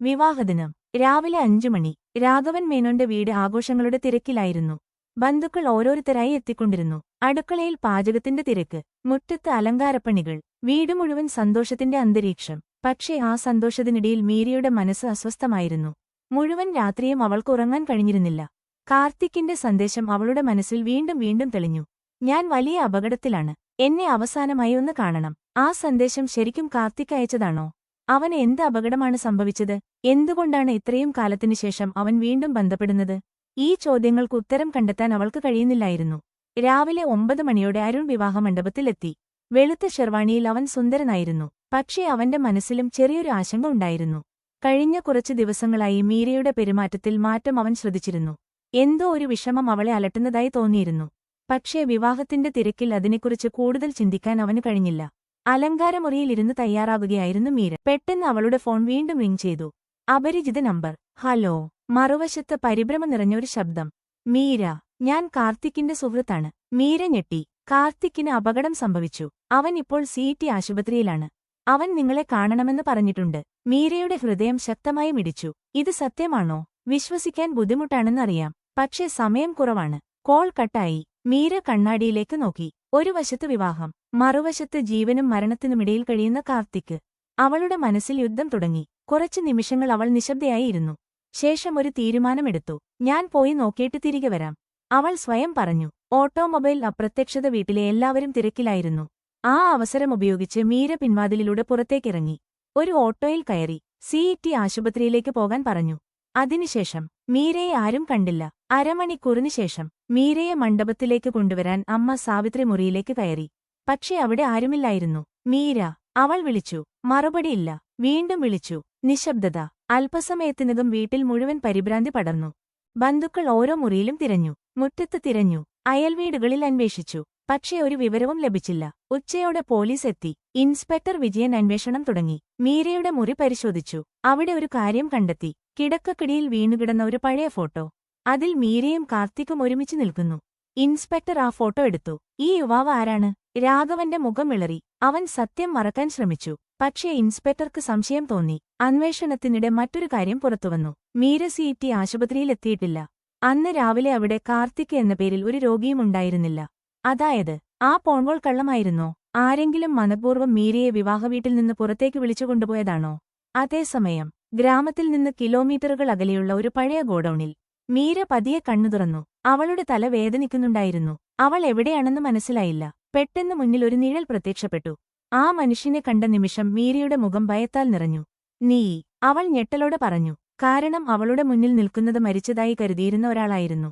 വിവാഹദിനം രാവിലെ 5 മണി. രാഘവൻ മേനോന്റെ വീട് ആഘോഷങ്ങളുടെ തിരക്കിലായിരുന്നു. ബന്ധുക്കൾ ഓരോരുത്തരായി എത്തിക്കൊണ്ടിരുന്നു. അടുക്കളയിൽ പാചകത്തിന്റെ തിരക്ക്, മുറ്റത്ത് അലങ്കാരപ്പണികൾ, വീട് മുഴുവൻ സന്തോഷത്തിന്റെ അന്തരീക്ഷം. പക്ഷേ ആ സന്തോഷത്തിനിടയിൽ മീരയുടെ മനസ്സ് അസ്വസ്ഥമായിരുന്നു. മുഴുവൻ രാത്രിയും അവൾക്ക് ഉറങ്ങാൻ കഴിഞ്ഞിരുന്നില്ല. കാർത്തിക്കിന്റെ സന്ദേശം അവളുടെ മനസ്സിൽ വീണ്ടും വീണ്ടും തെളിഞ്ഞു. ഞാൻ വലിയ അപകടത്തിലാണ്. എന്നെ അവസാനമായി ഒന്ന് കാണണം. ആ സന്ദേശം ശരിക്കും കാർത്തിക് അയച്ചതാണോ? അവന് എന്ത് അപകടമാണ് സംഭവിച്ചത്? എന്തുകൊണ്ടാണ് ഇത്രയും കാലത്തിനു ശേഷം അവൻ വീണ്ടും ബന്ധപ്പെടുന്നത്? ഈ ചോദ്യങ്ങൾക്ക് ഉത്തരം കണ്ടെത്താൻ അവൾക്ക് കഴിയുന്നില്ലായിരുന്നു. രാവിലെ 9 മണിയോടെ അരുൺ വിവാഹമണ്ഡപത്തിലെത്തി. വെളുത്ത ഷെർവാണിയിൽ അവൻ സുന്ദരനായിരുന്നു. പക്ഷേ അവന്റെ മനസ്സിലും ചെറിയൊരു ആശങ്ക ഉണ്ടായിരുന്നു. കഴിഞ്ഞ കുറച്ചു ദിവസങ്ങളായി മീരയുടെ പെരുമാറ്റത്തിൽ മാറ്റം അവൻ ശ്രദ്ധിച്ചിരുന്നു. എന്തോ ഒരു വിഷമം അവളെ അലട്ടുന്നതായി തോന്നിയിരുന്നു. പക്ഷേ വിവാഹത്തിന്റെ തിരക്കിൽ അതിനെക്കുറിച്ച് കൂടുതൽ ചിന്തിക്കാൻ അവന് കഴിഞ്ഞില്ല. അലങ്കാരമുറിയിലിരുന്ന് തയ്യാറാകുകയായിരുന്നു മീര. പെട്ടെന്ന് അവളുടെ ഫോൺ വീണ്ടും റിംഗ് ചെയ്തു. അപരിചിത നമ്പർ. ഹലോ. മറുവശത്ത് പരിഭ്രമം നിറഞ്ഞൊരു ശബ്ദം. മീര, ഞാൻ കാർത്തിക്കിന്റെ സുഹൃത്താണ്. മീര ഞെട്ടി. കാർത്തിക്കിന് അപകടം സംഭവിച്ചു. അവൻ ഇപ്പോൾ CT ആശുപത്രിയിലാണ്. അവൻ നിങ്ങളെ കാണണമെന്ന് പറഞ്ഞിട്ടുണ്ട്. മീരയുടെ ഹൃദയം ശക്തമായി മിടിച്ചു. ഇത് സത്യമാണോ? വിശ്വസിക്കാൻ ബുദ്ധിമുട്ടാണെന്നറിയാം. പക്ഷേ സമയം കുറവാണ്. കോൾ കട്ടായി. മീര കണ്ണാടിയിലേക്ക് നോക്കി. ഒരു വശത്ത് വിവാഹം, മറുവശത്ത് ജീവനും മരണത്തിനുമിടയിൽ കഴിയുന്ന കാർത്തിക്. അവളുടെ മനസ്സിൽ യുദ്ധം തുടങ്ങി. കുറച്ചു നിമിഷങ്ങൾ അവൾ നിശബ്ദയായി ഇരുന്നു. ശേഷം ഒരു തീരുമാനമെടുത്തു. ഞാൻ പോയി നോക്കിയിട്ട് തിരികെ വരാം, അവൾ സ്വയം പറഞ്ഞു. ഓട്ടോമൊബൈൽ അപ്രത്യക്ഷത. വീട്ടിലെ എല്ലാവരും തിരക്കിലായിരുന്നു. ആ അവസരം ഉപയോഗിച്ച് മീര പിൻവാതിലിലൂടെ പുറത്തേക്കിറങ്ങി. ഒരു ഓട്ടോയിൽ കയറി CT ആശുപത്രിയിലേക്ക് പോകാൻ പറഞ്ഞു. അതിനുശേഷം മീരയെ ആരും കണ്ടില്ല. അരമണിക്കൂറിനു ശേഷം മീരയെ മണ്ഡപത്തിലേക്ക് കൊണ്ടുവരാൻ അമ്മ സാവിത്രി മുറിയിലേക്ക് കയറി. പക്ഷേ അവിടെ ആരുമില്ലായിരുന്നു. മീര, അവൾ വിളിച്ചു. മറുപടിയില്ല. വീണ്ടും വിളിച്ചു. നിശബ്ദത. അല്പസമയത്തിനകം വീട്ടിൽ മുഴുവൻ പരിഭ്രാന്തി പടർന്നു. ബന്ധുക്കൾ ഓരോ മുറിയിലും തിരഞ്ഞു. മുറ്റത്ത് തിരഞ്ഞു. അയൽവീടുകളിൽ അന്വേഷിച്ചു. പക്ഷേ ഒരു വിവരവും ലഭിച്ചില്ല. ഉച്ചയോടെ പോലീസ് എത്തി. ഇൻസ്പെക്ടർ വിജയൻ അന്വേഷണം തുടങ്ങി. മീരയുടെ മുറി പരിശോധിച്ചു. അവിടെ ഒരു കാര്യം കണ്ടെത്തി. കിടക്കക്കിടിയിൽ വീണുകിടന്ന ഒരു പഴയ ഫോട്ടോ. അതിൽ മീരയും കാർത്തിക്കും ഒരുമിച്ച് നിൽക്കുന്നു. ഇൻസ്പെക്ടർ ആ ഫോട്ടോ എടുത്തു. ഈ യുവാവ് ആരാണ്? രാഘവന്റെ മുഖം വിളറി. അവൻ സത്യം മറക്കാൻ ശ്രമിച്ചു. പക്ഷേ ഇൻസ്പെക്ടർക്ക് സംശയം തോന്നി. അന്വേഷണത്തിനിടെ മറ്റൊരു കാര്യം പുറത്തുവന്നു. മീര CT ആശുപത്രിയിലെത്തിയിട്ടില്ല. അന്ന് രാവിലെ അവിടെ കാർത്തിക് എന്ന പേരിൽ ഒരു രോഗിയും ഉണ്ടായിരുന്നില്ല. അതായത് ആ ഫോൺകോൾ കള്ളമായിരുന്നോ? ആരെങ്കിലും മനഃപൂർവ്വം മീരയെ വിവാഹവീട്ടിൽ നിന്ന് പുറത്തേക്ക് വിളിച്ചുകൊണ്ടുപോയതാണോ? അതേസമയം ഗ്രാമത്തിൽ നിന്ന് കിലോമീറ്ററുകൾ അകലെയുള്ള ഒരു പഴയ ഗോഡൌണിൽ മീര പതിയെ കണ്ണു തുറന്നു. അവളുടെ തല വേദനിക്കുന്നുണ്ടായിരുന്നു. അവൾ എവിടെയാണെന്ന് മനസ്സിലായില്ല. പെട്ടെന്ന് മുന്നിൽ ഒരു നിഴൽ പ്രത്യക്ഷപ്പെട്ടു. ആ മനുഷ്യനെ കണ്ട നിമിഷം മീരയുടെ മുഖം ഭയത്താൽ നിറഞ്ഞു. നീ, അവൾ ഞെട്ടലോടെ പറഞ്ഞു. കാരണം അവളുടെ മുന്നിൽ നിൽക്കുന്നത് മരിച്ചതായി കരുതിയിരുന്ന ഒരാളായിരുന്നു.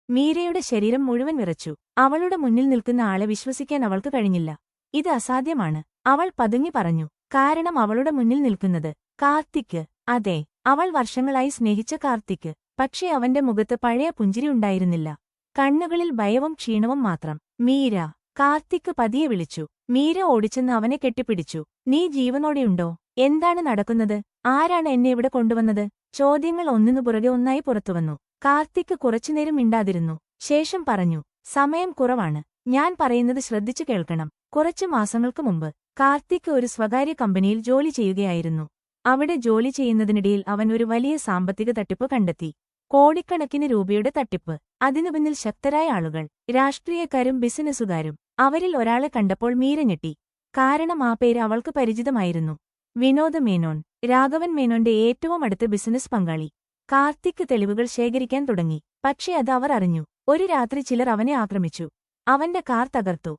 മീരയുടെ ശരീരം മുഴുവൻ വിറച്ചു. അവളുടെ മുന്നിൽ നിൽക്കുന്ന ആളെ വിശ്വസിക്കാൻ അവൾക്ക് കഴിഞ്ഞില്ല. ഇത് അസാധ്യമാണ്, അവൾ പതുങ്ങി പറഞ്ഞു. കാരണം അവളുടെ മുന്നിൽ നിൽക്കുന്നത് കാർത്തിക്. അതെ, അവൾ വർഷങ്ങളായി സ്നേഹിച്ച കാർത്തിക്. പക്ഷേ അവന്റെ മുഖത്ത് പഴയ പുഞ്ചിരി ഉണ്ടായിരുന്നില്ല. കണ്ണുകളിൽ ഭയവും ക്ഷീണവും മാത്രം. മീര, കാർത്തിക് പതിയെ വിളിച്ചു. മീര ഓടിച്ചെന്ന് അവനെ കെട്ടിപ്പിടിച്ചു. നീ ജീവനോടെയുണ്ടോ? എന്താണ് നടക്കുന്നത്? ആരാണ് എന്നെ ഇവിടെ കൊണ്ടുവന്നത്? ചോദ്യങ്ങൾ ഒന്നിനു പുറകെ ഒന്നായി പുറത്തുവന്നു. കാർത്തിക് കുറച്ചുനേരം മിണ്ടാതിരുന്നു. ശേഷം പറഞ്ഞു, സമയം കുറവാണ്. ഞാൻ പറയുന്നത് ശ്രദ്ധിച്ചു കേൾക്കണം. കുറച്ചു മാസങ്ങൾക്ക് മുമ്പ് കാർത്തിക് ഒരു സ്വകാര്യ കമ്പനിയിൽ ജോലി ചെയ്യുകയായിരുന്നു. അവിടെ ജോലി ചെയ്യുന്നതിനിടയിൽ അവൻ ഒരു വലിയ സാമ്പത്തിക തട്ടിപ്പ് കണ്ടെത്തി. കോടിക്കണക്കിന് രൂപയുടെ തട്ടിപ്പ്. അതിനു പിന്നിൽ ശക്തരായ ആളുകൾ, രാഷ്ട്രീയക്കാരും ബിസിനസ്സുകാരും. അവരിൽ ഒരാളെ കണ്ടപ്പോൾ മീര ഞെട്ടി. കാരണം ആ പേര് അവൾക്ക് പരിചിതമായിരുന്നു. വിനോദ് മേനോൻ, രാഘവൻ മേനോന്റെ ഏറ്റവും അടുത്ത ബിസിനസ് പങ്കാളി. കാർത്തിക് തെളിവുകൾ ശേഖരിക്കാൻ തുടങ്ങി. പക്ഷേ അത് അവർ അറിഞ്ഞു. ഒരു രാത്രി ചിലർ അവനെ ആക്രമിച്ചു. അവന്റെ കാർ തകർത്തു.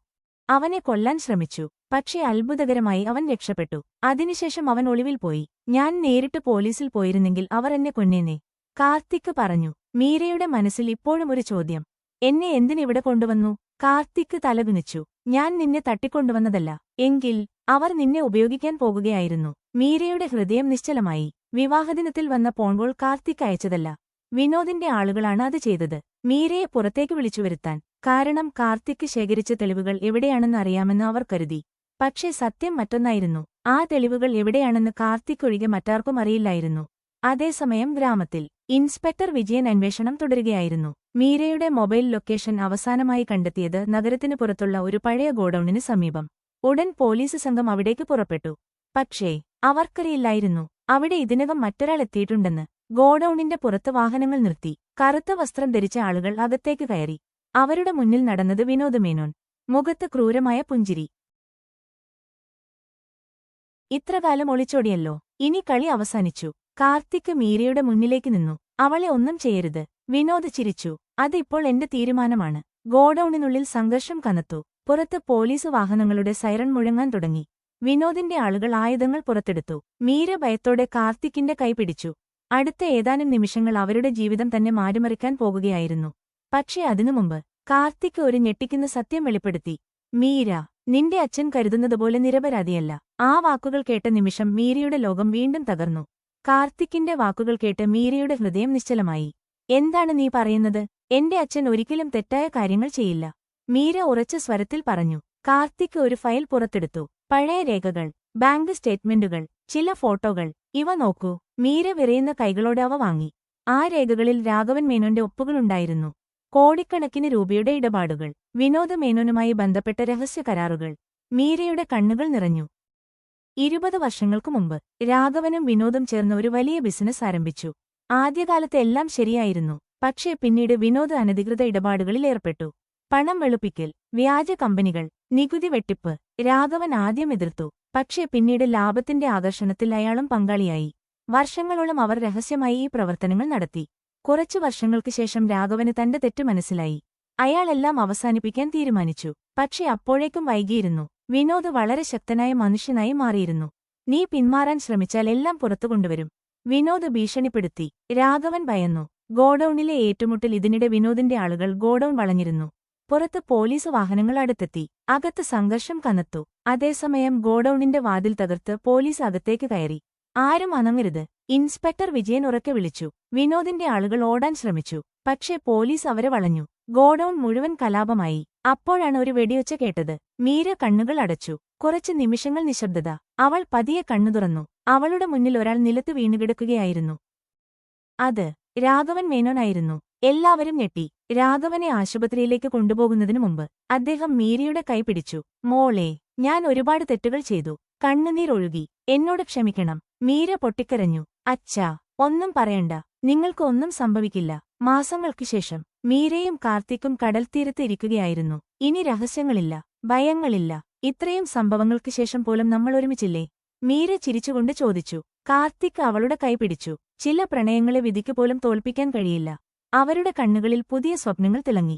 അവനെ കൊല്ലാൻ ശ്രമിച്ചു. പക്ഷേ അത്ഭുതകരമായി അവൻ രക്ഷപ്പെട്ടു. അതിനുശേഷം അവൻ ഒളിവിൽ പോയി. ഞാൻ നേരിട്ട് പോലീസിൽ പോയിരുന്നെങ്കിൽ അവർ എന്നെ കൊന്നേനെ, കാർത്തിക് പറഞ്ഞു. മീരയുടെ മനസ്സിൽ ഇപ്പോഴും ഒരു ചോദ്യം. എന്നെ എന്തിനിവിടെ കൊണ്ടുവന്നു? കാർത്തിക് തലകുനിച്ചു. ഞാൻ നിന്നെ തട്ടിക്കൊണ്ടുവന്നതല്ല. എങ്കിൽ അവർ നിന്നെ ഉപയോഗിക്കാൻ പോകുകയായിരുന്നു. മീരയുടെ ഹൃദയം നിശ്ചലമായി. വിവാഹദിനത്തിൽ വന്ന ഫോൺകോൾ കാർത്തിക് അയച്ചതല്ല. വിനോദിന്റെ ആളുകളാണ് അത് ചെയ്തത്. മീരയെ പുറത്തേക്ക് വിളിച്ചുവരുത്താൻ. കാരണം കാർത്തിക് ശേഖരിച്ച തെളിവുകൾ എവിടെയാണെന്ന് അറിയാമെന്ന് അവർ കരുതി. പക്ഷേ സത്യം മറ്റൊന്നായിരുന്നു. ആ തെളിവുകൾ എവിടെയാണെന്ന് കാർത്തിക് ഒഴികെ മറ്റാർക്കും അറിയില്ലായിരുന്നു. അതേസമയം ഗ്രാമത്തിൽ ഇൻസ്പെക്ടർ വിജയൻ അന്വേഷണം തുടരുകയായിരുന്നു. മീരയുടെ മൊബൈൽ ലൊക്കേഷൻ അവസാനമായി കണ്ടെത്തിയത് നഗരത്തിനു പുറത്തുള്ള ഒരു പഴയ ഗോഡൌണിന് സമീപം. ഉടൻ പോലീസ് സംഘം അവിടേക്ക് പുറപ്പെട്ടു. പക്ഷേ അവർക്കറിയില്ലായിരുന്നു അവിടെ ഇതിനകം മറ്റൊരാൾ എത്തിയിട്ടുണ്ടെന്ന്. ഗോഡൌണിന്റെ പുറത്ത് വാഹനങ്ങൾ നിർത്തി. കറുത്ത വസ്ത്രം ധരിച്ച ആളുകൾ അകത്തേക്ക് കയറി. അവരുടെ മുന്നിൽ നടന്നത് വിനോദ് മേനോൻ. മുഖത്ത് ക്രൂരമായ പുഞ്ചിരി. ഇത്രകാലം ഒളിച്ചോടിയല്ലോ, ഇനി കളി അവസാനിച്ചു. കാർത്തിക് മീരയുടെ മുന്നിലേക്ക് നിന്നു. അവളെ ഒന്നും ചെയ്യരുത്. വിനോദ് ചിരിച്ചു. അതിപ്പോൾ എന്റെ തീരുമാനമാണ്. ഗോഡൌണിനുള്ളിൽ സംഘർഷം കനത്തു. പുറത്ത് പോലീസ് വാഹനങ്ങളുടെ സൈറൺ മുഴങ്ങാൻ തുടങ്ങി. വിനോദിന്റെ ആളുകൾ ആയുധങ്ങൾ പുറത്തെടുത്തു. മീര ഭയത്തോടെ കാർത്തിക്കിന്റെ കൈ പിടിച്ചു. അടുത്ത ഏതാനും നിമിഷങ്ങൾ അവരുടെ ജീവിതം തന്നെ മാറ്റിമറിക്കാൻ പോകുകയായിരുന്നു. പക്ഷേ അതിനു മുമ്പ് കാർത്തിക് ഒരു ഞെട്ടിക്കുന്ന സത്യം വെളിപ്പെടുത്തി. മീര, നിന്റെ അച്ഛൻ കരുതുന്നതുപോലെ നിരപരാധിയല്ല. ആ വാക്കുകൾ കേട്ട നിമിഷം മീരയുടെ ലോകം വീണ്ടും തകർന്നു. കാർത്തിക്കിന്റെ വാക്കുകൾ കേട്ട് മീരയുടെ ഹൃദയം നിശ്ചലമായി. എന്താണ് നീ പറയുന്നത്? എന്റെ അച്ഛൻ ഒരിക്കലും തെറ്റായ കാര്യങ്ങൾ ചെയ്യില്ല, മീര ഉറച്ച സ്വരത്തിൽ പറഞ്ഞു. കാർത്തിക് ഒരു ഫയൽ പുറത്തെടുത്തു. പഴയ രേഖകൾ, ബാങ്ക് സ്റ്റേറ്റ്മെന്റുകൾ, ചില ഫോട്ടോകൾ. ഇവ നോക്കൂ. മീര വിറയുന്ന കൈകളോടെ അവ വാങ്ങി. ആ രേഖകളിൽ രാഘവൻ മേനോന്റെ ഒപ്പുകളുണ്ടായിരുന്നു. കോടിക്കണക്കിന് രൂപയുടെ ഇടപാടുകൾ, വിനോദ് മേനോനുമായി ബന്ധപ്പെട്ട രഹസ്യ കരാറുകൾ. മീരയുടെ കണ്ണുകൾ നിറഞ്ഞു. 20 വർഷങ്ങൾക്കു മുമ്പ് രാഘവനും വിനോദും ചേർന്ന് ഒരു വലിയ ബിസിനസ് ആരംഭിച്ചു. ആദ്യകാലത്ത് എല്ലാം ശരിയായിരുന്നു. പക്ഷേ പിന്നീട് വിനോദ് അനധികൃത ഇടപാടുകളിൽ ഏർപ്പെട്ടു. പണം വെളുപ്പിക്കൽ, വ്യാജ കമ്പനികൾ, നികുതി വെട്ടിപ്പ്. രാഘവൻ ആദ്യം എതിർത്തു. പക്ഷേ പിന്നീട് ലാഭത്തിന്റെ ആകർഷണത്തിൽ അയാളും പങ്കാളിയായി. വർഷങ്ങളോളം അവർ രഹസ്യമായി ഈ പ്രവർത്തനങ്ങൾ നടത്തി. കുറച്ചു വർഷങ്ങൾക്ക് ശേഷം രാഘവന് തന്റെ തെറ്റു മനസ്സിലായി. അയാളെല്ലാം അവസാനിപ്പിക്കാൻ തീരുമാനിച്ചു. പക്ഷേ അപ്പോഴേക്കും വൈകിയിരുന്നു. വിനോദ് വളരെ ശക്തനായ മനുഷ്യനായി മാറിയിരുന്നു. നീ പിന്മാറാൻ ശ്രമിച്ചാൽ എല്ലാം പുറത്തുകൊണ്ടുവരും, വിനോദ് ഭീഷണിപ്പെടുത്തി. രാഘവൻ ഭയന്നു. ഗോഡൌണിലെ ഏറ്റുമുട്ടൽ. ഇതിനിടെ വിനോദിന്റെ ആളുകൾ ഗോഡൌൺ വളഞ്ഞിരുന്നു. പുറത്ത് പോലീസ് വാഹനങ്ങൾ അടുത്തെത്തി. അകത്ത് സംഘർഷം കനത്തു. അതേസമയം ഗോഡൌണിന്റെ വാതിൽ തകർത്ത് പോലീസ് അകത്തേക്ക് കയറി. ആരും അനങ്ങരുത്, ഇൻസ്പെക്ടർ വിജയൻ ഉറക്കെ വിളിച്ചു. വിനോദിന്റെ ആളുകൾ ഓടാൻ ശ്രമിച്ചു. പക്ഷേ പോലീസ് അവരെ വളഞ്ഞു. ഗോഡൌൺ മുഴുവൻ കലാപമായി. അപ്പോഴാണ് ഒരു വെടിയൊച്ച കേട്ടത്. മീര കണ്ണുകൾ അടച്ചു. കുറച്ച് നിമിഷങ്ങൾ നിശബ്ദത. അവൾ പതിയെ കണ്ണു തുറന്നു. അവളുടെ മുന്നിൽ ഒരാൾ നിലത്ത് വീണുകിടക്കുകയായിരുന്നു. അത് രാഘവൻ മേനോനായിരുന്നു. എല്ലാവരും ഞെട്ടി. രാഘവനെ ആശുപത്രിയിലേക്ക് കൊണ്ടുപോകുന്നതിനു മുമ്പ് അദ്ദേഹം മീരയുടെ കൈ പിടിച്ചു. മോളെ, ഞാൻ ഒരുപാട് തെറ്റുകൾ ചെയ്തു. കണ്ണുനീരൊഴുകി. എന്നോട് ക്ഷമിക്കണം. മീര പൊട്ടിക്കരഞ്ഞു. അച്ഛാ, ഒന്നും പറയണ്ട. നിങ്ങൾക്ക് ഒന്നും സംഭവിക്കില്ല. മാസങ്ങൾക്കു ശേഷം മീരയും കാർത്തിക്കും കടൽത്തീരത്ത് ഇരിക്കുകയായിരുന്നു. ഇനി രഹസ്യങ്ങളില്ല, ഭയങ്ങളില്ല. ഇത്രയും സംഭവങ്ങൾക്ക് ശേഷം പോലും നമ്മൾ ഒരുമിച്ചില്ലേ? മീര ചിരിച്ചുകൊണ്ട് ചോദിച്ചു. കാർത്തിക് അവളുടെ കൈ പിടിച്ചു. ചില പ്രണയങ്ങളെ വിധിക്ക് പോലും തോൽപ്പിക്കാൻ കഴിയില്ല. അവരുടെ കണ്ണുകളിൽ പുതിയ സ്വപ്നങ്ങൾ തിളങ്ങി.